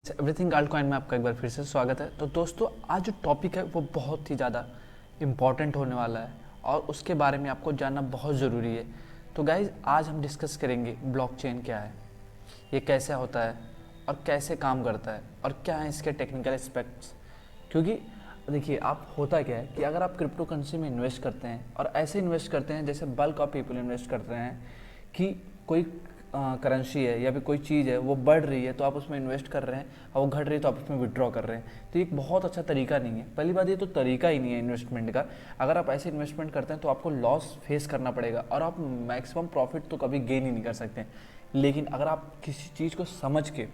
Everything alt coin में आपका एक बार फिर से स्वागत है। तो दोस्तों, आज जो टॉपिक है वो बहुत ही ज़्यादा इम्पॉर्टेंट होने वाला है और उसके बारे में आपको जानना बहुत ज़रूरी है। तो गाइज, आज हम डिस्कस करेंगे ब्लॉकचेन क्या है, ये कैसे होता है और कैसे काम करता है और क्या है इसके टेक्निकल एस्पेक्ट्स। क्योंकि देखिए, आप होता क्या है कि अगर आप क्रिप्टो करेंसी में इन्वेस्ट करते हैं और ऐसे इन्वेस्ट करते हैं जैसे बल्क ऑफ पीपल इन्वेस्ट कर रहे हैं कि कोई करेंसी है या फिर कोई चीज़ है वो बढ़ रही है तो आप उसमें इन्वेस्ट कर रहे हैं और वो घट रही है तो आप उसमें विड्रॉ कर रहे हैं, तो ये एक बहुत अच्छा तरीका नहीं है। पहली बात, ये तो तरीका ही नहीं है इन्वेस्टमेंट का। अगर आप ऐसे इन्वेस्टमेंट करते हैं तो आपको लॉस फेस करना पड़ेगा और आप मैक्सिमम प्रॉफिट तो कभी गेन ही नहीं कर सकते। लेकिन अगर आप किसी चीज़ को समझ के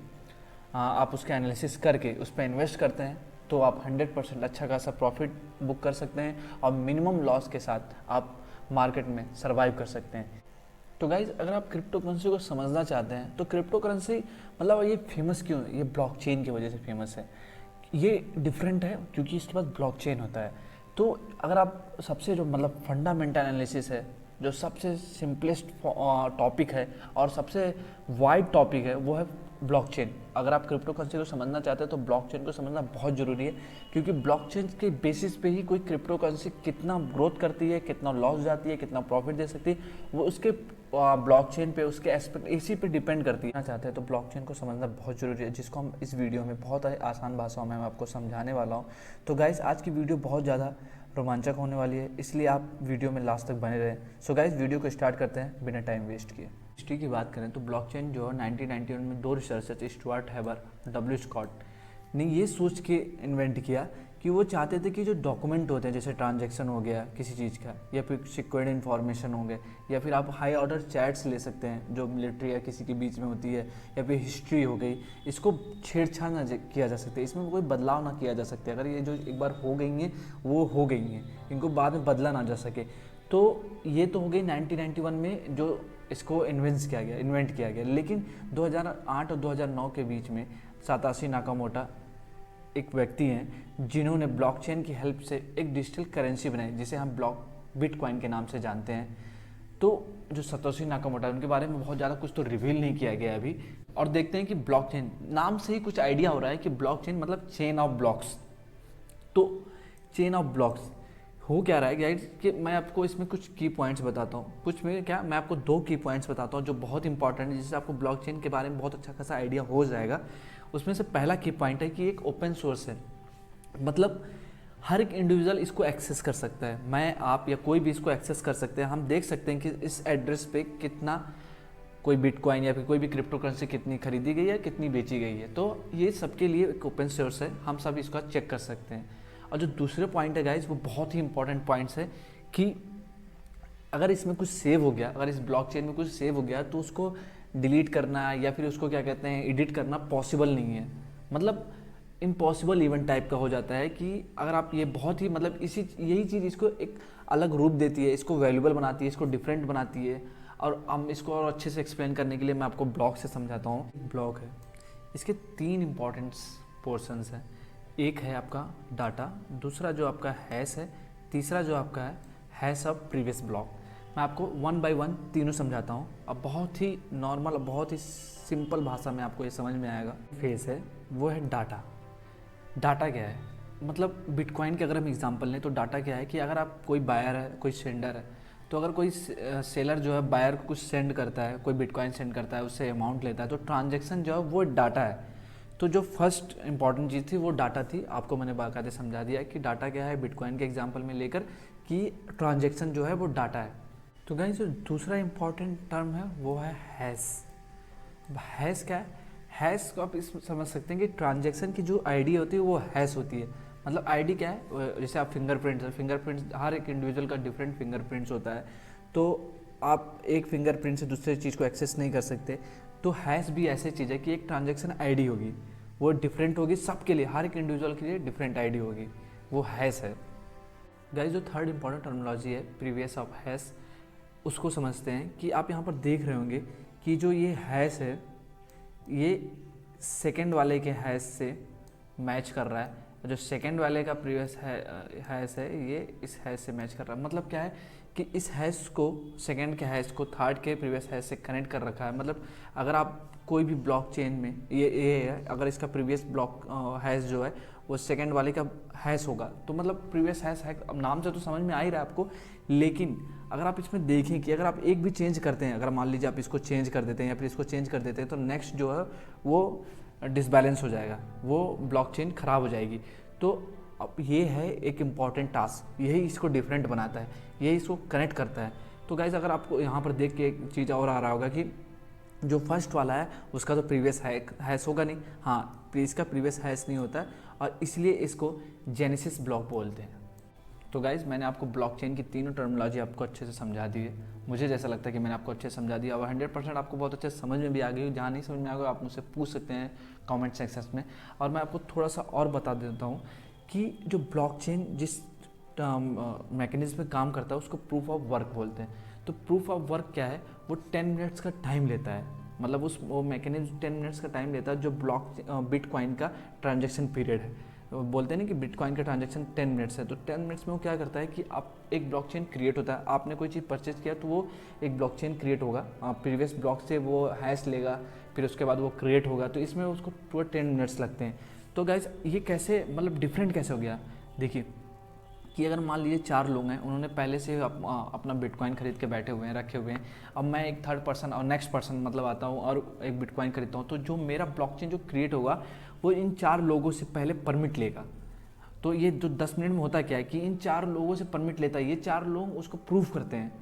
आप उसके एनालिसिस करके उस पर इन्वेस्ट करते हैं तो आप 100% अच्छा खासा प्रॉफिट बुक कर सकते हैं और मिनिमम लॉस के साथ आप मार्केट में सर्वाइव कर सकते हैं। तो गाइज, अगर आप क्रिप्टो करेंसी को समझना चाहते हैं तो क्रिप्टो करेंसी मतलब ये फेमस क्यों है? ये ब्लॉकचेन की वजह से फेमस है। ये डिफरेंट है क्योंकि इसके बाद ब्लॉकचेन होता है। तो अगर आप सबसे जो मतलब फंडामेंटल एनालिसिस है, जो सबसे सिंपलेस्ट टॉपिक है और सबसे वाइड टॉपिक है, वो है ब्लॉकचेन। अगर आप क्रिप्टो करेंसी को समझना चाहते हैं तो ब्लॉकचेन को समझना बहुत ज़रूरी है, क्योंकि ब्लॉकचेन के बेसिस पे ही कोई क्रिप्टो करेंसी कितना ग्रोथ करती है, कितना लॉस जाती है, कितना प्रॉफिट दे सकती है, वो उसके ब्लॉकचेन पे, उसके एस्पेक्ट इसी पे डिपेंड करती है। चाहते हैं तो ब्लॉकचेन को समझना बहुत ज़रूरी है, जिसको हम इस वीडियो में बहुत आसान भाषाओं में मैं आपको समझाने वाला हूँ। तो गाइज़, आज की वीडियो बहुत ज़्यादा रोमांचक होने वाली है, इसलिए आप वीडियो में लास्ट तक बने रहें। सो गाइज़, वीडियो को स्टार्ट करते हैं बिना टाइम वेस्ट किए। हिस्ट्री की बात करें तो ब्लॉकचेन जो है 1991 में दो researchers Stuart Haber, W Scott ने ये सोच के इन्वेंट किया कि वो चाहते थे कि जो डॉक्यूमेंट होते हैं, जैसे ट्रांजैक्शन हो गया किसी चीज़ का, या फिर सिक्योर्ड इन्फॉर्मेशन हो गया, या फिर आप हाई ऑर्डर चैट्स ले सकते हैं जो मिलिट्री या किसी के बीच में होती है, या फिर हिस्ट्री हो गई, इसको छेड़छाड़ ना किया जा सकता, इसमें कोई बदलाव ना किया जा सकता। अगर ये जो एक बार हो गई हैं वो हो गई हैं, इनको बाद में बदला ना जा सके। तो ये तो हो गई 1991 में जो इसको इन्वेंट किया गया। लेकिन 2008 और 2009 के बीच में सातोशी नाकामोटो एक व्यक्ति हैं जिन्होंने ब्लॉकचेन की हेल्प से एक डिजिटल करेंसी बनाई, जिसे हम बिटकॉइन के नाम से जानते हैं। तो जो सातोशी नाकामोटो, उनके बारे में बहुत ज़्यादा कुछ तो रिवील नहीं किया गया अभी। और देखते हैं कि ब्लॉकचेन नाम से ही कुछ आइडिया हो रहा है कि ब्लॉकचेन मतलब चेन ऑफ ब्लॉक्स। तो चेन ऑफ ब्लॉक्स हो क्या रहा है गाइस कि मैं आपको इसमें कुछ की पॉइंट्स बताता हूँ। मैं आपको दो की पॉइंट्स बताता हूँ जो बहुत इंपॉर्टेंट है, जिससे आपको ब्लॉकचेन के बारे में बहुत अच्छा खासा आइडिया हो जाएगा। उसमें से पहला की पॉइंट है कि एक ओपन सोर्स है, मतलब हर एक इंडिविजुअल इसको एक्सेस कर सकता है। मैं, आप या कोई भी इसको एक्सेस कर सकते हैं। हम देख सकते हैं कि इस एड्रेस पे कितना कोई बिटकॉइन या फिर कोई भी क्रिप्टो करेंसी कितनी खरीदी गई है, कितनी बेची गई है। तो ये सबके लिए एक ओपन सोर्स है, हम सब इसका चेक कर सकते हैं। और जो दूसरे पॉइंट है गाइज, वो बहुत ही इंपॉर्टेंट पॉइंट्स है कि अगर इसमें कुछ सेव हो गया, अगर इस ब्लॉकचेन में कुछ सेव हो गया तो उसको डिलीट करना या फिर उसको क्या कहते हैं एडिट करना पॉसिबल नहीं है। मतलब इम्पॉसिबल इवेंट टाइप का हो जाता है कि अगर आप ये बहुत ही मतलब यही चीज़ इसको एक अलग रूप देती है, इसको वैल्यूबल बनाती है, इसको डिफरेंट बनाती है। और हम इसको और अच्छे से एक्सप्लेन करने के लिए मैं आपको ब्लॉक से समझाता हूँ। ब्लॉक है, इसके तीन इंपॉर्टेंट पोर्शंस हैं। एक है आपका डाटा, दूसरा जो आपका हैश है, तीसरा जो आपका है हैश ऑफ प्रीवियस ब्लॉक। मैं आपको वन बाय वन तीनों समझाता हूँ। अब बहुत ही नॉर्मल, बहुत ही सिंपल भाषा में आपको ये समझ में आएगा। फेस है, वो है डाटा। डाटा क्या है? मतलब बिटकॉइन के अगर हम एग्जांपल लें तो डाटा क्या है कि अगर आप कोई बायर है, कोई सेंडर है, तो अगर कोई सेलर जो है बायर को कुछ सेंड करता है, कोई बिटकॉइन सेंड करता है, उससे अमाउंट लेता है, तो ट्रांजैक्शन जो है वो डाटा है। तो जो फर्स्ट इंपॉर्टेंट चीज़ थी वो डाटा थी। आपको मैंने बाकायदे समझा दिया कि डाटा क्या है बिटकॉइन के एग्जांपल में लेकर, कि ट्रांजैक्शन जो है वो डाटा है। तो गाइस, जो दूसरा इंपॉर्टेंट टर्म है वो है हैश। हैश क्या है? हैश को आप इस समझ सकते हैं कि ट्रांजैक्शन की जो आईडी होती है वो हैश होती है। मतलब आईडी क्या है? जैसे आप फिंगरप्रिंट्स, हर एक इंडिविजुअल का डिफरेंट फिंगरप्रिंट्स होता है, तो आप एक फिंगरप्रिंट से दूसरे चीज़ को एक्सेस नहीं कर सकते। तो हैश भी ऐसी चीज़ है कि एक ट्रांजैक्शन आईडी होगी, वो डिफरेंट होगी सबके लिए, हर एक इंडिविजुअल के लिए डिफरेंट आईडी होगी, वो हैश है। गाइस, जो थर्ड इंपॉर्टेंट टर्मिनोलॉजी है प्रीवियस ऑफ हैश, उसको समझते हैं कि आप यहाँ पर देख रहे होंगे कि जो ये हैश है ये सेकंड वाले के हैश से मैच कर रहा है। जो सेकंड वाले का प्रीवियस हैश है ये इस हैश से मैच कर रहा है। मतलब क्या है कि इस हैश को, सेकंड के हैश को थर्ड के प्रीवियस हैश से कनेक्ट कर रखा है। मतलब अगर आप कोई भी ब्लॉकचेन में ये है, अगर इसका प्रीवियस ब्लॉक हैश जो है वो सेकंड वाले का हैश होगा, तो मतलब प्रीवियस हैश है, अब नाम से तो समझ में आ ही रहा है आपको। लेकिन अगर आप इसमें देखें कि अगर आप एक भी चेंज करते हैं, अगर मान लीजिए आप इसको चेंज कर देते हैं या फिर इसको चेंज कर देते हैं, तो नेक्स्ट जो है वो डिसबैलेंस हो जाएगा, वो ब्लॉकचेन खराब हो जाएगी। तो अब ये है एक इम्पॉर्टेंट टास्क, यही इसको डिफरेंट बनाता है, यही इसको कनेक्ट करता है। तो गाइज अगर आपको यहाँ पर देख के एक चीज़ और आ रहा होगा कि जो फर्स्ट वाला है उसका तो प्रीवियस हैश होगा नहीं, हाँ इसका प्रीवियस हैश नहीं होता है, और इसलिए इसको जेनेसिस ब्लॉक बोलते हैं। तो गाइज़ मैंने आपको ब्लॉकचेन की तीनों टर्मिनोलॉजी आपको अच्छे से समझा दी है, मुझे जैसा लगता है कि मैंने आपको अच्छे से समझा दिया, और 100% आपको बहुत अच्छे से समझ में भी आ गई। जहाँ नहीं समझ में आ गया आप मुझसे पूछ सकते हैं कमेंट सेक्शन में। और मैं आपको थोड़ा सा और बता देता हूँ कि जो ब्लॉकचेन जिस मैकेनिज्म में काम करता है उसको प्रूफ ऑफ वर्क बोलते हैं। तो प्रूफ ऑफ वर्क क्या है, वो 10 मिनट्स का टाइम लेता है, मतलब वो मैकेनिज्म 10 मिनट्स का टाइम लेता है, जो बिटकॉइन का ट्रांजैक्शन पीरियड है। बोलते हैं ना कि बिटकॉइन का ट्रांजैक्शन 10 मिनट्स है, तो 10 मिनट्स में वो क्या करता है कि आप एक ब्लॉकचेन क्रिएट होता है, आपने कोई चीज़ परचेज किया तो वो एक ब्लॉकचेन क्रिएट होगा, प्रीवियस ब्लॉक से वो हैश लेगा, फिर उसके बाद वो क्रिएट होगा, तो इसमें उसको पूरा 10 मिनट्स लगते हैं। तो गाइज ये कैसे मतलब डिफरेंट कैसे हो गया, देखिए कि अगर मान लीजिए 4 लोग हैं, उन्होंने पहले से अपना बिटकॉइन खरीद के बैठे हुए हैं, रखे हुए हैं, अब मैं एक थर्ड पर्सन और नेक्स्ट पर्सन मतलब आता हूँ और एक बिटकॉइन खरीदता हूँ, तो जो मेरा ब्लॉकचेन जो क्रिएट होगा वो इन 4 लोगों से पहले परमिट लेगा। तो ये जो 10 मिनट में होता क्या है कि इन 4 लोगों से परमिट लेता है, ये 4 लोग उसको प्रूफ करते हैं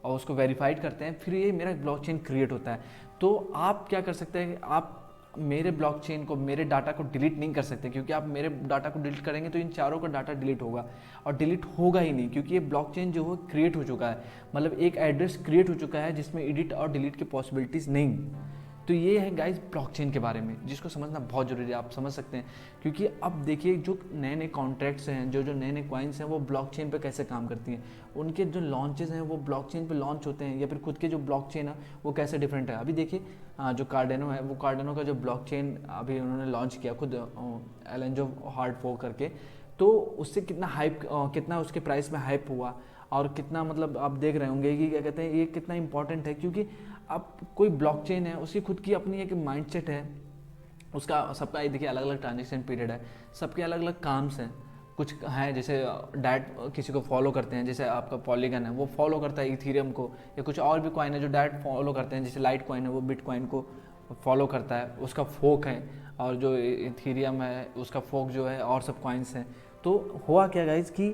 और उसको वेरीफाइड करते हैं, फिर ये मेरा ब्लॉकचेन क्रिएट होता है। तो आप क्या कर सकते हैं कि आप मेरे ब्लॉकचेन को, मेरे डाटा को डिलीट नहीं कर सकते, क्योंकि आप मेरे डाटा को डिलीट करेंगे तो इन चारों का डाटा डिलीट होगा, और डिलीट होगा ही नहीं क्योंकि ये ब्लॉकचेन जो है क्रिएट हो चुका है, मतलब एक एड्रेस क्रिएट हो चुका है जिसमें एडिट और डिलीट की पॉसिबिलिटीज़ नहीं। तो ये है गाइज ब्लॉकचेन के बारे में, जिसको समझना बहुत जरूरी है, आप समझ सकते हैं। क्योंकि अब देखिए जो नए नए कॉन्ट्रैक्ट्स हैं, जो नए नए कॉइन्स हैं, वो ब्लॉकचेन पे कैसे काम करती हैं, उनके जो लॉन्चेस हैं वो ब्लॉकचेन पे लॉन्च होते हैं, या फिर खुद के जो ब्लॉकचेन है वो कैसे डिफरेंट है। अभी देखिए जो कार्डेनो है, वो कार्डेनो का जो ब्लॉकचेन अभी उन्होंने लॉन्च किया खुद एलेंजो हार्ड फोर्क करके, तो उससे कितना हाइप, कितना उसके प्राइस में हाइप हुआ, और कितना मतलब आप देख रहे होंगे कि क्या कहते हैं ये कितना इंपॉर्टेंट है। क्योंकि अब कोई ब्लॉकचेन है, उसकी खुद की अपनी एक माइंडसेट है, उसका सबका देखिए अलग अलग ट्रांजेक्शन पीरियड है, सबके अलग अलग काम्स हैं। कुछ हैं जैसे डायरेक्ट किसी को फॉलो करते हैं, जैसे आपका पॉलीगन है वो फॉलो करता है इथीरियम को, या कुछ और भी कॉइन है जो डायरेक्ट फॉलो करते हैं, जैसे लाइट कॉइन है वो बिटकॉइन को फॉलो करता है, उसका फोक है, और जो इथीरियम है उसका फोक जो है, और सब कॉइन्स हैं। तो हुआ क्या गाइज कि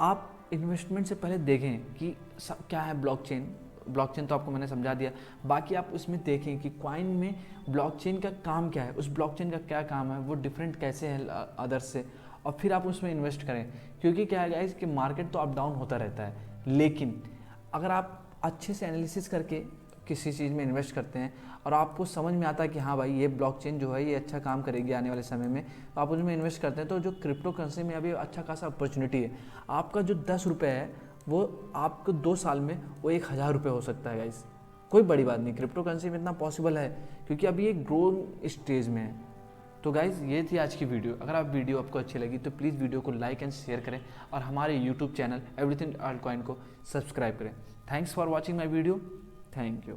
आप इन्वेस्टमेंट से पहले देखें कि क्या है ब्लॉकचेन तो आपको मैंने समझा दिया, बाकी आप उसमें देखें कि कॉइन में ब्लॉकचेन का काम क्या है, उस ब्लॉकचेन का क्या काम है, वो डिफरेंट कैसे है अदर्स से, और फिर आप उसमें इन्वेस्ट करें। क्योंकि क्या है गाइस कि मार्केट तो अप डाउन होता रहता है, लेकिन अगर आप अच्छे से एनालिसिस करके किसी चीज़ में इन्वेस्ट करते हैं और आपको समझ में आता है कि हाँ भाई ये ब्लॉकचेन जो है ये अच्छा काम करेगी आने वाले समय में, तो आप उसमें इन्वेस्ट करते हैं, तो जो क्रिप्टो करेंसी में अभी अच्छा खासा अपॉर्चुनिटी है। आपका जो 10 रुपये है वो आपको 2 साल में वो 1000 रुपये हो सकता है गाइस, कोई बड़ी बात नहीं, क्रिप्टो करेंसी में इतना पॉसिबल है क्योंकि अभी ये ग्रोइंग स्टेज में है। तो गाइज़ ये थी आज की वीडियो। अगर आप वीडियो आपको अच्छी लगी तो प्लीज़ वीडियो को लाइक एंड शेयर करें, और हमारे यूट्यूब चैनल एवरीथिंग अल्टकॉइन को सब्सक्राइब करें। Thanks for watching my video, thank you.